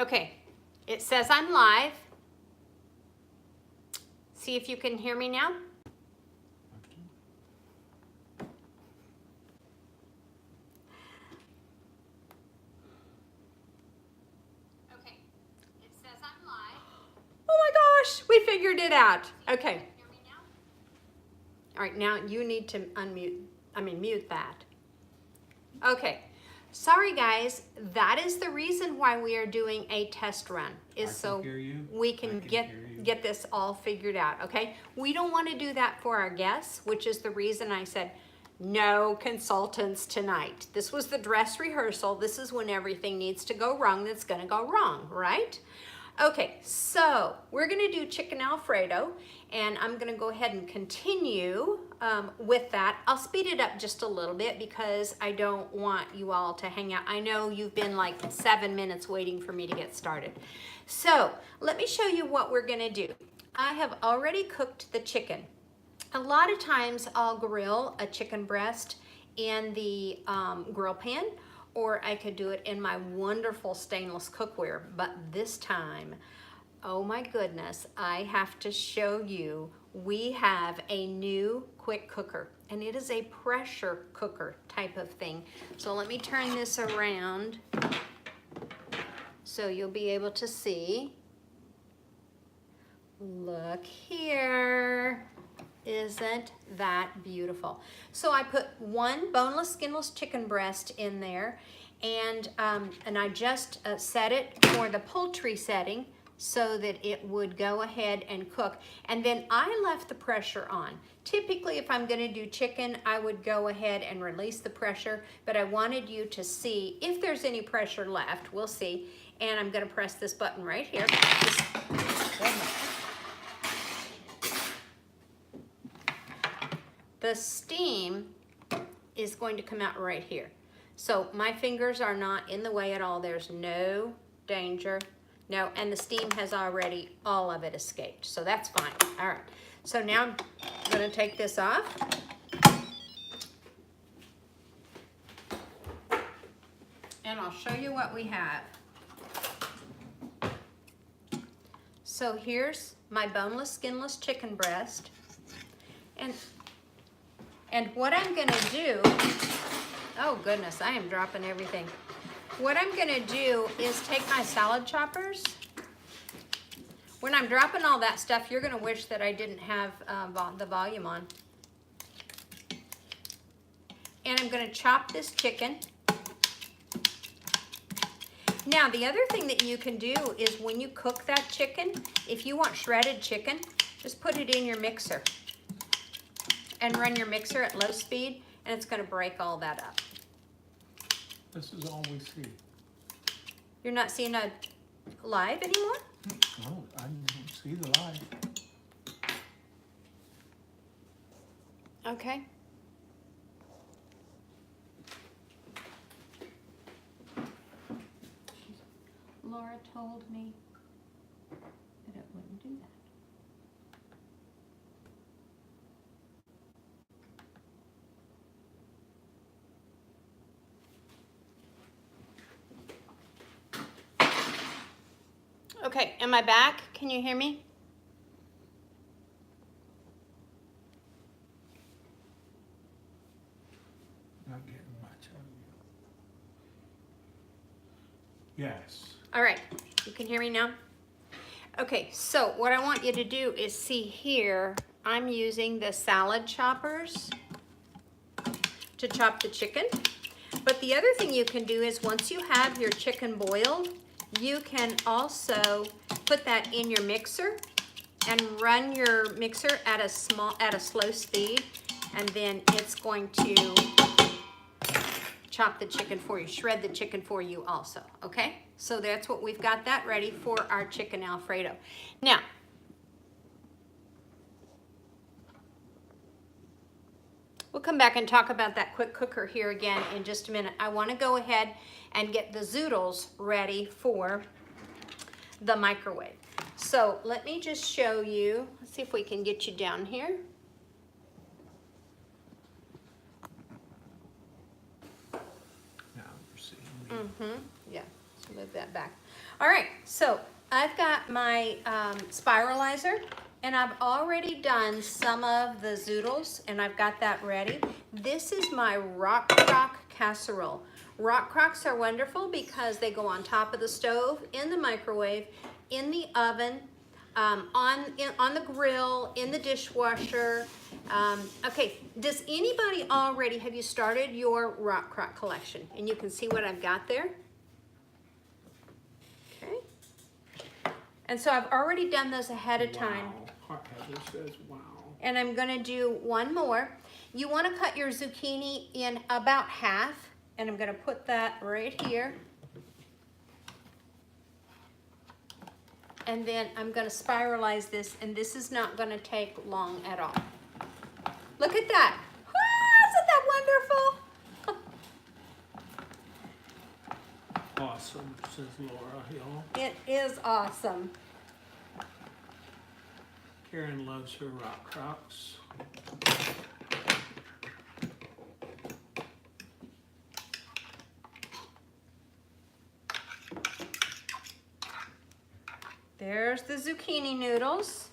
Okay, it says I'm live. See if you can hear me now. Okay, it says I'm live. Oh my gosh, we figured it out. Okay. Hear me now? All right, now you need to mute that. Okay. Sorry guys, that is the reason why we are doing a test run, is so we can get this all figured out, okay? We don't want to do that for our guests, which is the reason I said no consultants tonight. This was the dress rehearsal. This is when everything needs to go wrong that's going to go wrong, right? Okay, so we're going to do chicken Alfredo, and I'm going to go ahead and continue with that. I'll speed it up just a little bit because I don't want you all to hang out. I know you've been like 7 minutes waiting for me to get started. So let me show you what we're going to do. I have already cooked the chicken. A lot of times I'll grill a chicken breast in the grill pan, or I could do it in my wonderful stainless cookware. But this time, oh my goodness, I have to show you, we have a new quick cooker, and it is a pressure cooker type of thing. So let me turn this around so you'll be able to see. Look here. Isn't that beautiful? So I put one boneless, skinless chicken breast in there, and I just set it for the poultry setting so that it would go ahead and cook. And then I left the pressure on. Typically, if I'm gonna do chicken, I would go ahead and release the pressure, but I wanted you to see if there's any pressure left. We'll see. And I'm gonna press this button right here. The steam is going to come out right here. So my fingers are not in the way at all. There's no danger. No, and the steam has already, all of it escaped. So that's fine. All right. So now I'm going to take this off. And I'll show you what we have. So here's my boneless, skinless chicken breast. And what I'm gonna do, oh goodness, I am dropping everything. What I'm gonna do is take my salad choppers. When I'm dropping all that stuff, you're gonna wish that I didn't have the volume on. And I'm gonna chop this chicken. Now, the other thing that you can do is when you cook that chicken, if you want shredded chicken, just put it in your mixer and run your mixer at low speed, and it's gonna break all that up. This is all we see. You're not seeing a live anymore? No, I don't see the live. Okay. Laura told me that it wouldn't do that. Okay, am I back? Can you hear me? Not getting much out of you. Yes. All right, you can hear me now? Okay, so what I want you to do is see here, I'm using the salad choppers to chop the chicken. But the other thing you can do is once you have your chicken boiled, you can also put that in your mixer and run your mixer at a slow speed, and then it's going to chop the chicken for you, shred the chicken for you also, okay? So that's what we've got that ready for our chicken Alfredo. Now, we'll come back and talk about that quick cooker here again in just a minute. I want to go ahead and get the Zoodles ready for the microwave. So let me just show you, let's see if we can get you down here. Now you're seeing me. Yeah, so move that back. All right, so I've got my spiralizer, and I've already done some of the zoodles, and I've got that ready. This is my rock crock casserole. Rock crocks are wonderful because they go on top of the stove, in the microwave, in the oven, on the grill, in the dishwasher. Okay, does anybody already, have you started your rock crock collection? And you can see what I've got there. Okay. And so I've already done those ahead of time. Wow. Heather says wow. And I'm gonna do one more. You wanna cut your zucchini in about half, and I'm gonna put that right here. And then I'm gonna spiralize this, and this is not gonna take long at all. Look at that. Ah, isn't that wonderful? Awesome, says Laura Hill. It is awesome. Karen loves her rock crocs. There's the zucchini noodles.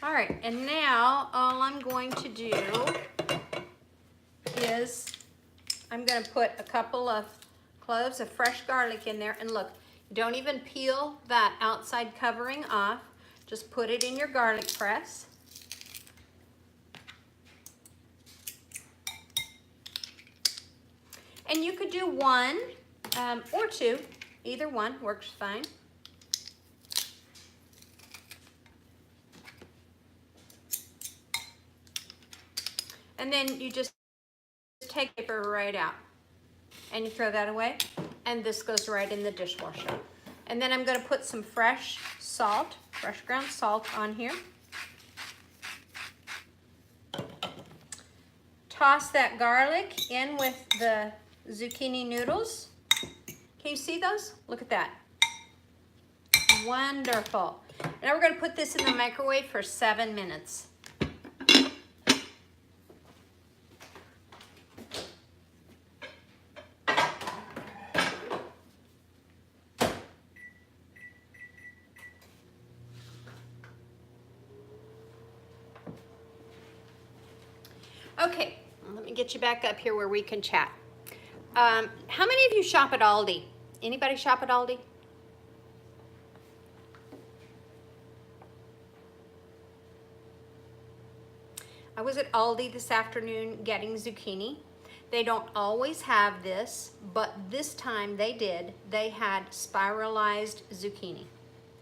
All right, and now all I'm going to do is I'm going to put a couple of cloves of fresh garlic in there. And look, don't even peel that outside covering off. Just put it in your garlic press. And you could do one or two. Either one works fine. And then you just take the paper right out and you throw that away, and this goes right in the dishwasher. And then I'm going to put some fresh salt, fresh ground salt on here. Toss that garlic in with the zucchini noodles. Can you see those? Look at that. Wonderful. Now we're going to put this in the microwave for 7 minutes. Okay, let me get you back up here where we can chat. How many of you shop at Aldi? Anybody shop at Aldi? I was at Aldi this afternoon getting zucchini. They don't always have this, but this time they did. They had spiralized zucchini.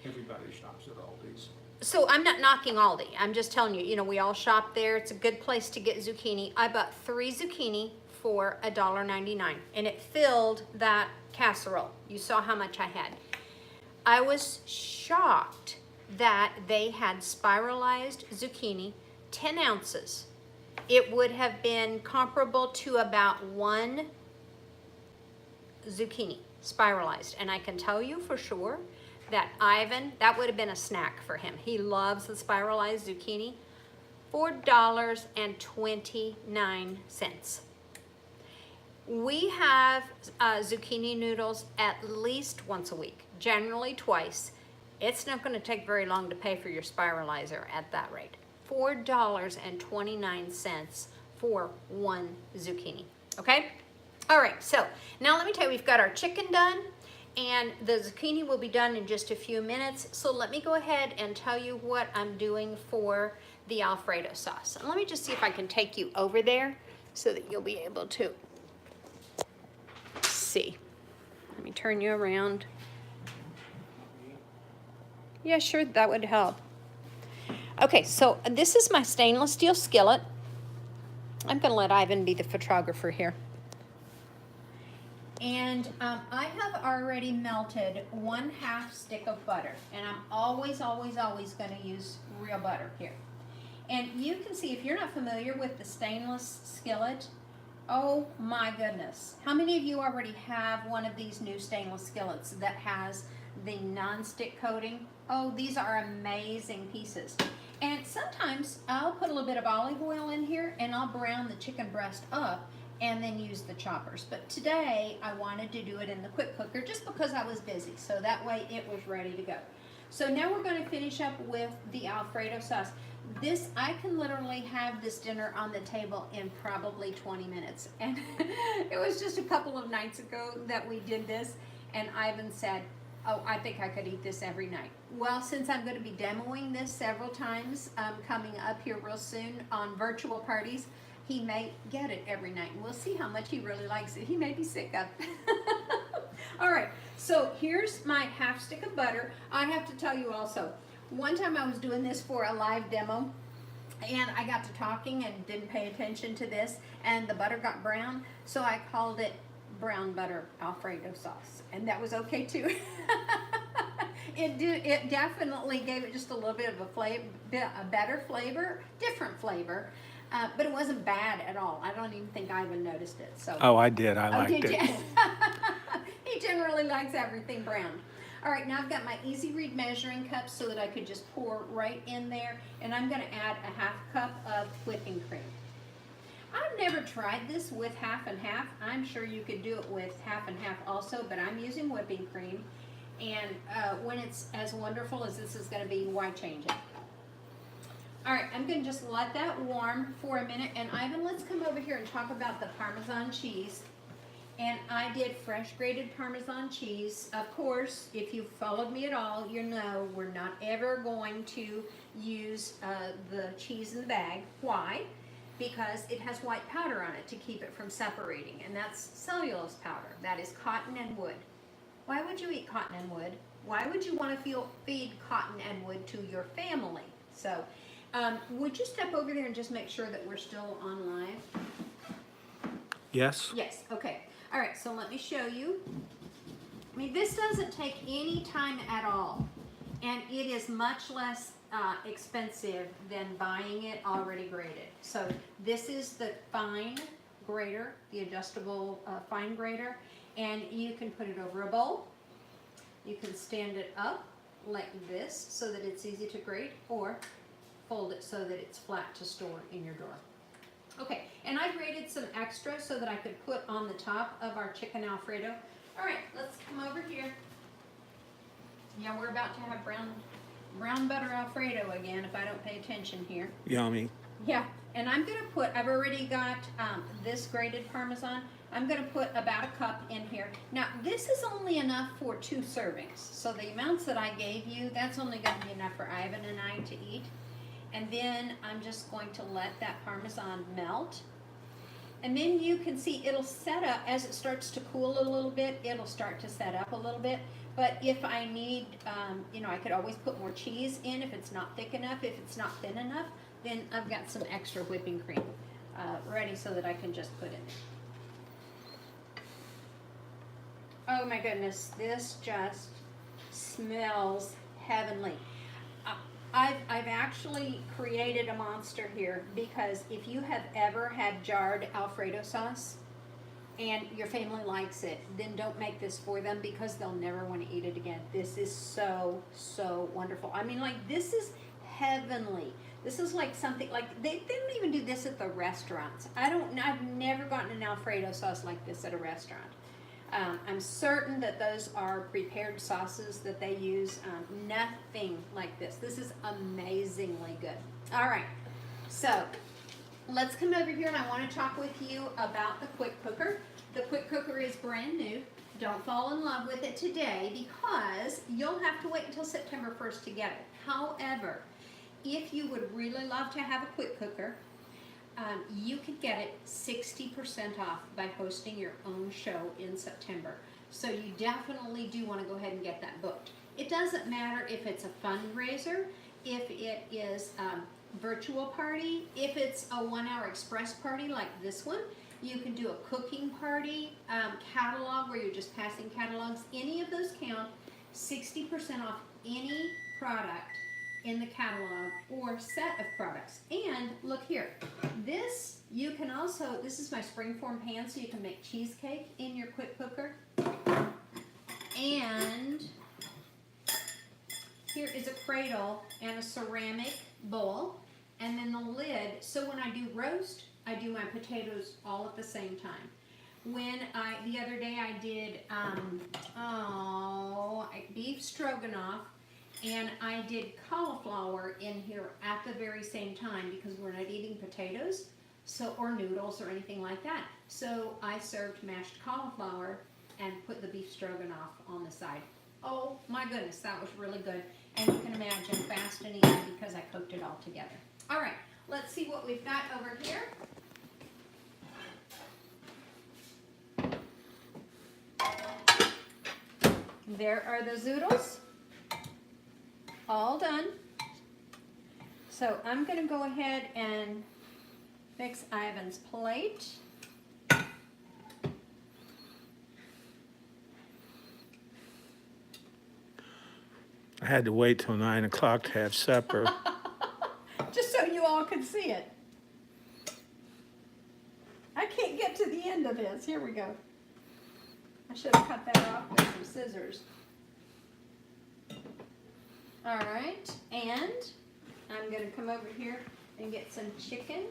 Everybody shops at Aldi's. So I'm not knocking Aldi. I'm just telling you, you know, we all shop there. It's a good place to get zucchini. I bought 3 zucchini for $1.99, and it filled that casserole. You saw how much I had. I was shocked that they had spiralized zucchini, 10 ounces. It would have been comparable to about 1 zucchini spiralized, and I can tell you for sure that Ivan, that would have been a snack for him. He loves the spiralized zucchini. $4.29. We have zucchini noodles at least once a week, generally twice. It's not going to take very long to pay for your spiralizer at that rate. $4.29 for 1 zucchini, okay? All right, so now let me tell you, we've got our chicken done, and the zucchini will be done in just a few minutes. So let me go ahead and tell you what I'm doing for the Alfredo sauce. And let me just see if I can take you over there so that you'll be able to see. Let me turn you around. Yeah, sure, that would help. Okay, so this is my stainless steel skillet. I'm going to let Ivan be the photographer here. And I have already melted 1/2 stick of butter. And I'm always going to use real butter here. And you can see, if you're not familiar with the stainless skillet, oh my goodness. How many of you already have one of these new stainless skillets that has the non-stick coating? Oh, these are amazing pieces. And sometimes I'll put a little bit of olive oil in here and I'll brown the chicken breast up, and then use the choppers. But today I wanted to do it in the quick cooker just because I was busy, so that way it was ready to go. So now we're going to finish up with the Alfredo sauce. This, I can literally have this dinner on the table in probably 20 minutes. And it was just a couple of nights ago that we did this, and Ivan said, oh, I think I could eat this every night. Well, since I'm going to be demoing this several times coming up here real soon on virtual parties, he may get it every night. And we'll see how much he really likes it. He may be sick of it. All right, so here's my half stick of butter. I have to tell you also, one time I was doing this for a live demo, and I got to talking and didn't pay attention to this, and the butter got brown, so I called it brown butter Alfredo sauce, and that was okay too. It definitely gave it just a little bit of a better flavor, different flavor, but it wasn't bad at all. I don't even think Ivan noticed it. So. Oh, I did. I liked did it. You? He generally likes everything brown. All right, now I've got my easy read measuring cup so that I could just pour right in there, and I'm going to add a half cup of whipping cream. I've never tried this with half and half. I'm sure you could do it with half and half also, but I'm using whipping cream, and when it's as wonderful as this is going to be, why change it? All right, I'm going to just let that warm for a minute, and Ivan, let's come over here and talk about the Parmesan cheese. And I did fresh grated Parmesan cheese. Of course, if you've followed me at all, you know we're not ever going to use the cheese in the bag. Why? Because it has white powder on it to keep it from separating, and that's cellulose powder. That is cotton and wood. Why would you eat cotton and wood? Why would you want to feed cotton and wood to your family? So, would you step over there and just make sure that we're still on live? Yes? Yes, okay. All right, so let me show you. I mean, this doesn't take any time at all, and it is much less expensive than buying it already grated. So this is the fine grater, the adjustable fine grater, and you can put it over a bowl. You can stand it up like this so that it's easy to grate, or fold it so that it's flat to store in your drawer. Okay, and I grated some extra so that I could put on the top of our chicken Alfredo. All right, let's come over here. Yeah, we're about to have brown butter Alfredo again if I don't pay attention here. Yummy. Yeah, and I'm going to put, I've already got this grated Parmesan. I'm going to put about a cup in here. Now, this is only enough for 2 servings. So the amounts that I gave you, that's only going to be enough for Ivan and I to eat. And then I'm just going to let that Parmesan melt. And then you can see it'll set up, as it starts to cool a little bit, it'll start to set up a little bit. But if I need, I could always put more cheese in if it's not thick enough. If it's not thin enough, then I've got some extra whipping cream ready so that I can just put in there. Oh my goodness, this just smells heavenly. I've actually created a monster here, because if you have ever had jarred Alfredo sauce and your family likes it, then don't make this for them, because they'll never want to eat it again. This is so, so wonderful. I mean, like, this is heavenly. This is like something, like, they don't even do this at the restaurants. I've never gotten an Alfredo sauce like this at a restaurant. I'm certain that those are prepared sauces that they use. Nothing like this. This is amazingly good. All right, so let's come over here, and I want to talk with you about the quick cooker. The quick cooker is brand new. Don't fall in love with it today, because you'll have to wait until September 1st to get it. However, if you would really love to have a quick cooker, you could get it 60% off by hosting your own show in September. So you definitely do want to go ahead and get that booked. It doesn't matter if it's a fundraiser, if it is a virtual party, if it's a 1-hour express party like this one. You can do a cooking party, catalog where you're just passing catalogs. Any of those count. 60% off any product in the catalog or set of products. And look here, this you can also, this is my springform pan, so you can make cheesecake in your quick cooker. And here is a cradle and a ceramic bowl, and then the lid, so when I do roast I do my potatoes all at the same time. The other day I did, beef stroganoff, and I did cauliflower in here at the very same time because we're not eating potatoes, or noodles or anything like that. So I served mashed cauliflower and put the beef stroganoff on the side. Oh my goodness, that was really good. And you can imagine fast and easy because I cooked it all together. All right, let's see what we've got over here. There are the zoodles, all done. So I'm gonna go ahead and fix Ivan's plate. I had to wait till 9 o'clock to have supper. Just so you all could see it. I can't get to the end of this. Here we go. I should have cut that off with some scissors. All right, and I'm going to come over here and get some chicken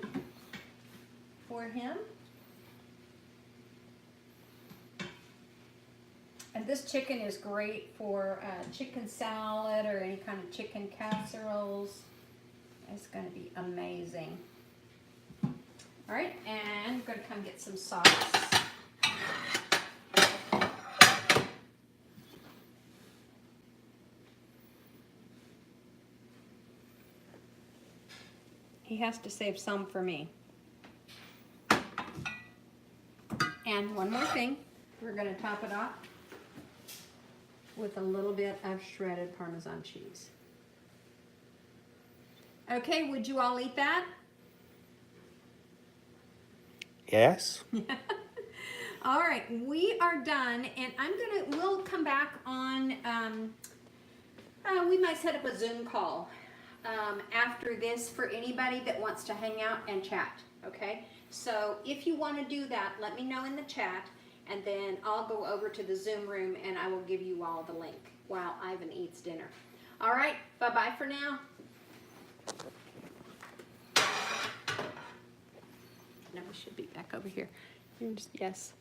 for him. And this chicken is great for chicken salad or any kind of chicken casseroles. It's going to be amazing. All right, and I'm going to come get some sauce. He has to save some for me. And one more thing, we're going to top it off with a little bit of shredded Parmesan cheese. Okay, would you all eat that? Yes? All right, we are done, and we'll come back on, we might set up a Zoom call after this for anybody that wants to hang out and chat, okay? So if you want to do that, let me know in the chat, and then I'll go over to the Zoom room and I will give you all the link while Ivan eats dinner. All right, bye-bye for now. Now we should be back over here. Yes.